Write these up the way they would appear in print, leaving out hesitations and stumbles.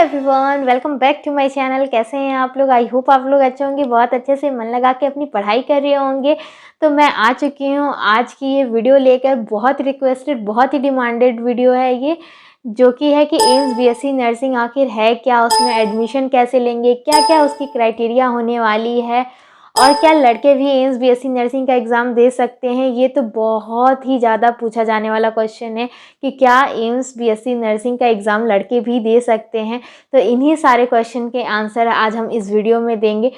Everyone, welcome back to my channel. कैसे हैं आप लोग? आई होप आप लोग अच्छे होंगे, बहुत अच्छे से मन लगा के अपनी पढ़ाई कर रहे होंगे। तो मैं आ चुकी हूँ आज की ये वीडियो लेकर। बहुत रिक्वेस्टेड, बहुत ही डिमांडेड वीडियो है ये, जो कि है कि एम्स बीएससी नर्सिंग आखिर है क्या, उसमें एडमिशन कैसे लेंगे, क्या क्या उसकी क्राइटेरिया होने वाली है, और क्या लड़के भी एम्स बीएससी नर्सिंग का एग्ज़ाम दे सकते हैं। ये तो बहुत ही ज़्यादा पूछा जाने वाला क्वेश्चन है कि क्या एम्स बीएससी नर्सिंग का एग्ज़ाम लड़के भी दे सकते हैं। तो इन्हीं सारे क्वेश्चन के आंसर आज हम इस वीडियो में देंगे।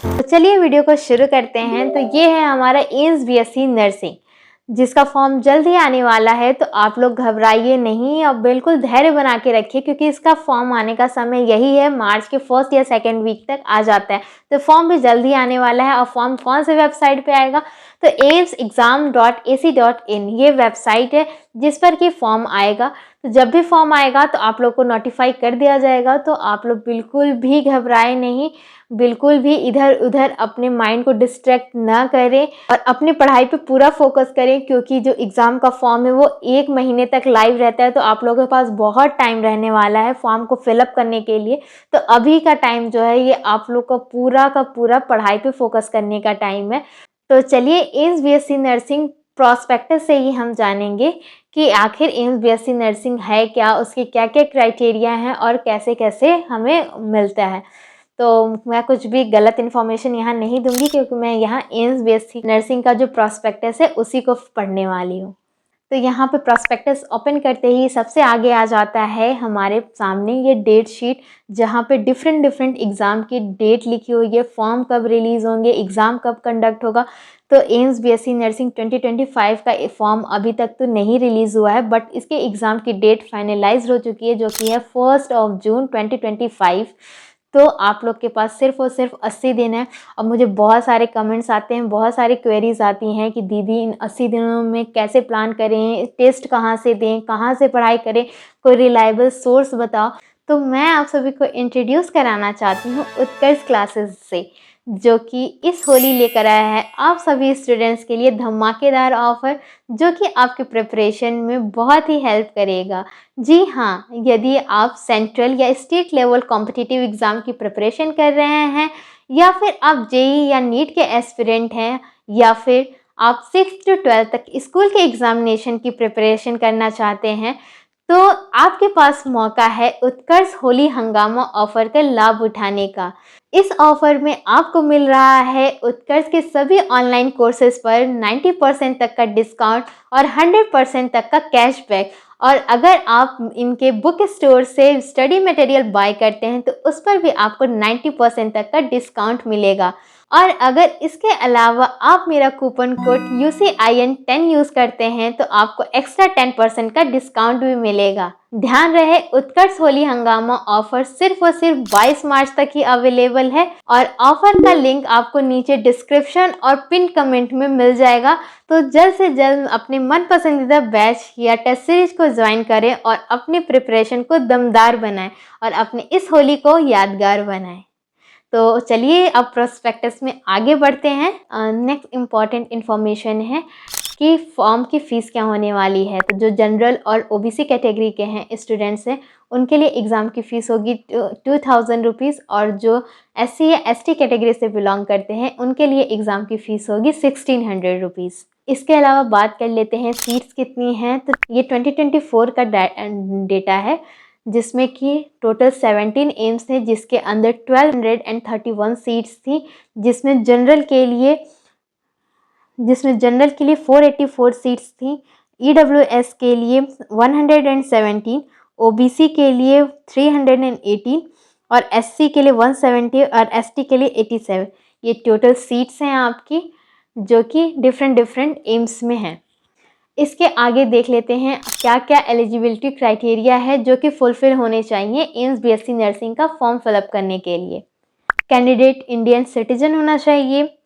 तो चलिए वीडियो को शुरू करते हैं। तो ये है हमारा एम्स बीएससी नर्सिंग, जिसका फॉर्म जल्द ही आने वाला है। तो आप लोग घबराइए नहीं और बिल्कुल धैर्य बना के रखिए, क्योंकि इसका फॉर्म आने का समय यही है, मार्च के फर्स्ट या सेकेंड वीक तक आ जाता है। तो फॉर्म भी जल्द ही आने वाला है। और फॉर्म कौन से वेबसाइट पे आएगा? तो aimsexam.ac.in ये वेबसाइट है जिस पर कि फॉर्म आएगा। तो जब भी फॉर्म आएगा तो आप लोग को नोटिफाई कर दिया जाएगा। तो आप लोग बिल्कुल भी घबराए नहीं, बिल्कुल भी इधर उधर अपने माइंड को डिस्ट्रैक्ट ना करें और अपनी पढ़ाई पे पूरा फोकस करें, क्योंकि जो एग्ज़ाम का फॉर्म है वो 1 महीने तक लाइव रहता है। तो आप लोगों के पास बहुत टाइम रहने वाला है फॉर्म को फिलअप करने के लिए। तो अभी का टाइम जो है ये आप लोग का पूरा पढ़ाई पे फोकस करने का टाइम है। तो चलिए एम्स बीएससी नर्सिंग प्रॉस्पेक्टस से ही हम जानेंगे कि आखिर एम्स बीएससी नर्सिंग है क्या, उसके क्या क्या क्राइटेरिया हैं और कैसे कैसे हमें मिलता है। तो मैं कुछ भी गलत इन्फॉर्मेशन यहाँ नहीं दूंगी, क्योंकि मैं यहाँ एम्स बीएससी नर्सिंग का जो प्रॉस्पेक्टस है उसी को पढ़ने वाली हूँ। तो यहाँ पे प्रॉस्पेक्टस ओपन करते ही सबसे आगे आ जाता है हमारे सामने ये डेट शीट, जहाँ पे डिफरेंट एग्ज़ाम की डेट लिखी हुई है, फॉर्म कब रिलीज़ होंगे, एग्ज़ाम कब कंडक्ट होगा। तो एम्स बीएससी नर्सिंग 2025 का फॉर्म अभी तक तो नहीं रिलीज़ हुआ है, बट इसके एग्ज़ाम की डेट फाइनलाइज हो चुकी है, जो कि है 1 जून 2025। तो आप लोग के पास सिर्फ और सिर्फ 80 दिन है। और मुझे बहुत सारे कमेंट्स आते हैं, बहुत सारी क्वेरीज आती हैं कि दीदी इन 80 दिनों में कैसे प्लान करें, टेस्ट कहाँ से दें, कहाँ से पढ़ाई करें, कोई रिलायबल सोर्स बताओ। तो मैं आप सभी को इंट्रोड्यूस कराना चाहती हूँ उत्कर्ष क्लासेस से, जो कि इस होली लेकर आया है आप सभी स्टूडेंट्स के लिए धमाकेदार ऑफर, जो कि आपके प्रिपरेशन में बहुत ही हेल्प करेगा। जी हाँ, यदि आप सेंट्रल या स्टेट लेवल कॉम्पिटिटिव एग्ज़ाम की प्रिपरेशन कर रहे हैं, या फिर आप जेई या नीट के एस्पिरेंट हैं, या फिर आप 6th to 12th तक स्कूल के एग्जामिनेशन की प्रिपरेशन करना चाहते हैं, तो आपके पास मौका है उत्कर्ष होली हंगामा ऑफर का लाभ उठाने का। इस ऑफर में आपको मिल रहा है उत्कर्ष के सभी ऑनलाइन कोर्सेज पर 90% तक का डिस्काउंट और 100% तक का कैशबैक। और अगर आप इनके बुक स्टोर से स्टडी मटेरियल बाय करते हैं तो उस पर भी आपको 90% तक का डिस्काउंट मिलेगा। और अगर इसके अलावा आप मेरा कूपन कोड UCIN10 यूज़ करते हैं तो आपको एक्स्ट्रा 10% का डिस्काउंट भी मिलेगा। ध्यान रहे, उत्कर्ष होली हंगामा ऑफर सिर्फ और सिर्फ 22 मार्च तक ही अवेलेबल है, और ऑफर का लिंक आपको नीचे डिस्क्रिप्शन और पिन कमेंट में मिल जाएगा। तो जल्द से जल्द अपने मन पसंदीदा बैच या टेस्ट सीरीज को ज्वाइन करें और अपनी प्रिपरेशन को दमदार बनाएं और अपने इस होली को यादगार बनाएं। तो चलिए अब प्रोस्पेक्टस में आगे बढ़ते हैं। नेक्स्ट इम्पॉर्टेंट इन्फॉर्मेशन है कि फॉर्म की फ़ीस क्या होने वाली है। तो जो जनरल और ओबीसी कैटेगरी के हैं स्टूडेंट्स हैं, उनके लिए एग्ज़ाम की फ़ीस होगी 2000 रुपीज़, और जो SC या ST कैटेगरी से बिलोंग करते हैं उनके लिए एग्ज़ाम की फ़ीस होगी 1600 रुपीज़। इसके अलावा बात कर लेते हैं सीट्स कितनी हैं। तो ये 2024 का डेटा है, जिसमें कि टोटल 17 एम्स थे, जिसके अंदर 1231 सीट्स थी, जिसमें जनरल के लिए 484 सीट्स थी, EWS के लिए 117, OBC के लिए 318 और SC के लिए 170 और ST के लिए 87। ये टोटल सीट्स हैं आपकी, जो कि डिफरेंट एम्स में हैं। इसके आगे देख लेते हैं क्या क्या एलिजिबिलिटी क्राइटेरिया है जो कि फुलफिल होने चाहिए एम्स बीएससी नर्सिंग का फॉर्म फिलअप करने के लिए। कैंडिडेट इंडियन सिटीजन होना चाहिए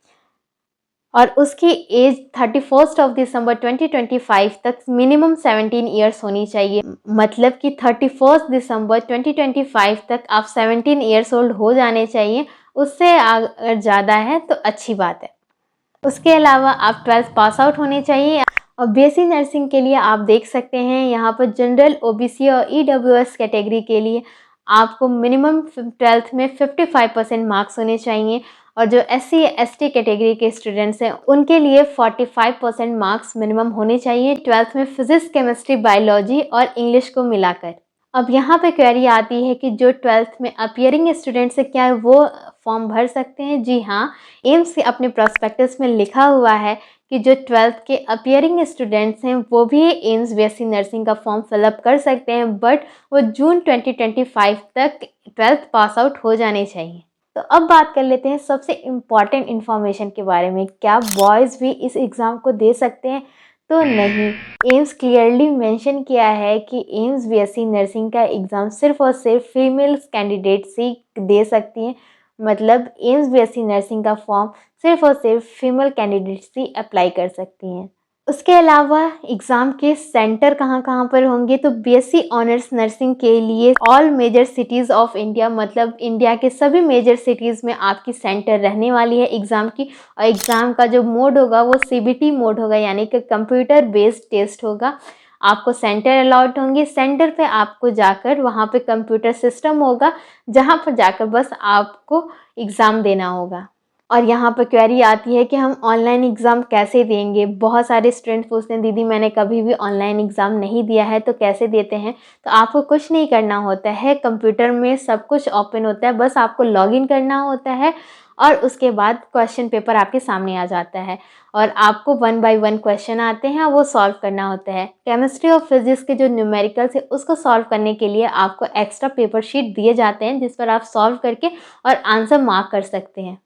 और उसकी एज 31 दिसंबर 2025 तक मिनिमम 17 ईयर्स होनी चाहिए। मतलब कि 31 दिसंबर 2025 तक आप 17 ईयर्स ओल्ड हो जाने चाहिए। उससे अगर ज़्यादा है तो अच्छी बात है। उसके अलावा आप 12th पास आउट होने चाहिए और बीएससी नर्सिंग के लिए आप देख सकते हैं यहाँ पर जनरल, ओबीसी और ईडब्ल्यूएस कैटेगरी के लिए आपको मिनिमम 12th में 55% मार्क्स होने चाहिए, और जो एससी एसटी कैटेगरी के स्टूडेंट्स हैं उनके लिए 45% मार्क्स मिनिमम होने चाहिए 12th में फिजिक्स, केमिस्ट्री, बायोलॉजी और इंग्लिश को मिलाकर। अब यहाँ पे क्वेरी आती है कि जो 12th में अपीयरिंग स्टूडेंट्स है क्या वो फॉर्म भर सकते हैं? जी हाँ, एम्स के अपने प्रोस्पेक्टस में लिखा हुआ है कि जो 12th के अपीयरिंग स्टूडेंट्स हैं वो भी एम्स बीएससी नर्सिंग का फॉर्म फिलअप कर सकते हैं, बट वो जून 2025 तक 12th पास आउट हो जाने चाहिए। तो अब बात कर लेते हैं सबसे इम्पॉर्टेंट इन्फॉर्मेशन के बारे में, क्या बॉयज़ भी इस एग्ज़ाम को दे सकते हैं? तो नहीं, एम्स क्लियरली मेंशन किया है कि एम्स बीएससी नर्सिंग का एग्ज़ाम सिर्फ और सिर्फ फीमेल्स कैंडिडेट्स ही दे सकती हैं। मतलब एम्स बीएससी नर्सिंग का फॉर्म सिर्फ और सिर्फ फीमेल कैंडिडेट्स ही अप्लाई कर सकती हैं। उसके अलावा एग्ज़ाम के सेंटर कहाँ कहाँ पर होंगे? तो बीएससी ऑनर्स नर्सिंग के लिए all major cities of India, मतलब इंडिया के सभी मेजर सिटीज़ में आपकी सेंटर रहने वाली है एग्ज़ाम की। और एग्ज़ाम का जो मोड होगा वो सीबीटी मोड होगा, यानी कि कंप्यूटर बेस्ड टेस्ट होगा। आपको सेंटर अलॉट होंगे, सेंटर पे आपको जाकर वहाँ पे कंप्यूटर सिस्टम होगा जहाँ पर जाकर बस आपको एग्ज़ाम देना होगा। और यहाँ पर क्वेरी आती है कि हम ऑनलाइन एग्ज़ाम कैसे देंगे? बहुत सारे स्टूडेंट पूछते हैं दीदी मैंने कभी भी ऑनलाइन एग्ज़ाम नहीं दिया है तो कैसे देते हैं? तो आपको कुछ नहीं करना होता है, कंप्यूटर में सब कुछ ओपन होता है, बस आपको लॉगिन करना होता है और उसके बाद क्वेश्चन पेपर आपके सामने आ जाता है और आपको 1 बाय 1 क्वेश्चन आते हैं, वो सॉल्व करना होता है। केमिस्ट्री और फिजिक्स के जो न्यूमेरिकल्स है उसको सॉल्व करने के लिए आपको एक्स्ट्रा पेपर शीट दिए जाते हैं जिस पर आप सॉल्व करके और आंसर मार्क कर सकते हैं।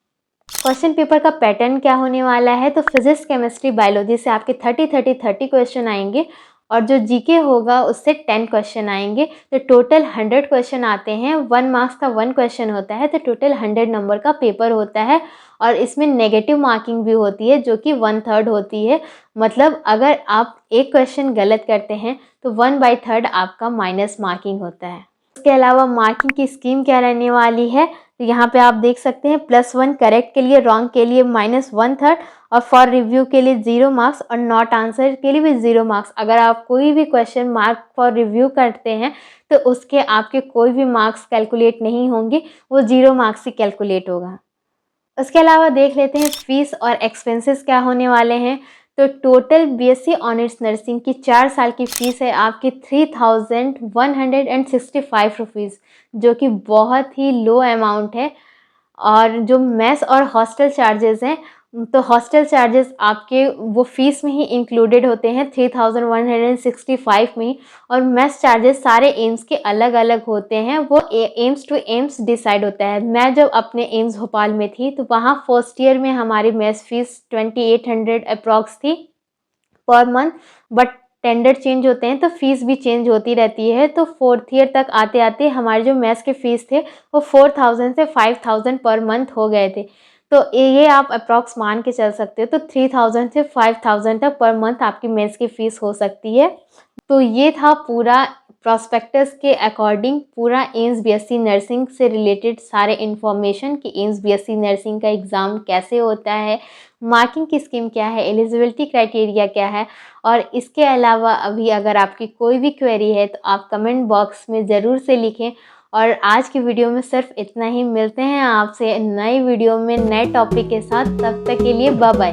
क्वेश्चन पेपर का पैटर्न क्या होने वाला है? तो फिजिक्स, केमिस्ट्री, बायोलॉजी से आपके 30 क्वेश्चन आएंगे और जो जीके होगा उससे 10 क्वेश्चन आएंगे। तो टोटल 100 क्वेश्चन आते हैं। 1 मार्क्स का 1 क्वेश्चन होता है, तो टोटल 100 नंबर का पेपर होता है और इसमें नेगेटिव मार्किंग भी होती है जो कि 1/3 होती है। मतलब अगर आप एक क्वेश्चन गलत करते हैं तो 1/3 आपका माइनस मार्किंग होता है। इसके अलावा मार्किंग की स्कीम क्या रहने वाली है? तो यहाँ पे आप देख सकते हैं +1 करेक्ट के लिए, रॉन्ग के लिए -1/3 और फॉर रिव्यू के लिए 0 मार्क्स और नॉट आंसर के लिए भी 0 मार्क्स। अगर आप कोई भी क्वेश्चन मार्क फॉर रिव्यू करते हैं तो उसके आपके कोई भी मार्क्स कैलकुलेट नहीं होंगे, वो 0 मार्क्स ही कैलकुलेट होगा। उसके अलावा देख लेते हैं फीस और एक्सपेंसेस क्या होने वाले हैं। तो टोटल बीएससी ऑनर्स नर्सिंग की 4 साल की फ़ीस है आपकी 3165 रुपीज़, जो कि बहुत ही लो अमाउंट है। और जो मेस और हॉस्टल चार्जेस हैं, तो हॉस्टल चार्जेस आपके वो फ़ीस में ही इंक्लूडेड होते हैं 3165 में ही। और मेस चार्जेस सारे एम्स के अलग अलग होते हैं, वो एम्स टू एम्स डिसाइड होता है। मैं जब अपने एम्स भोपाल में थी तो वहाँ फर्स्ट ईयर में हमारी मेस फ़ीस 2800 अप्रॉक्स थी per month, but tender change होते हैं तो फ़ीस भी चेंज होती रहती है। तो 4th ईयर तक आते आते हमारे जो मेस के फ़ीस थे वो 4000 से 5000 पर मंथ हो गए थे। तो ये आप अप्रॉक्स मान के चल सकते हो। तो 3000 से 5000 तक पर मंथ आपकी मेस की फ़ीस हो सकती है। तो ये था पूरा प्रॉस्पेक्टस के अकॉर्डिंग पूरा एम्स बीएससी नर्सिंग से रिलेटेड सारे इन्फॉर्मेशन कि एम्स बीएससी नर्सिंग का एग्ज़ाम कैसे होता है, मार्किंग की स्कीम क्या है, एलिजिबिलिटी क्राइटेरिया क्या है। और इसके अलावा अभी अगर आपकी कोई भी क्वेरी है तो आप कमेंट बॉक्स में ज़रूर से लिखें। और आज की वीडियो में सिर्फ इतना ही। मिलते हैं आपसे नई वीडियो में नए टॉपिक के साथ, तब तक के लिए बाय बाय।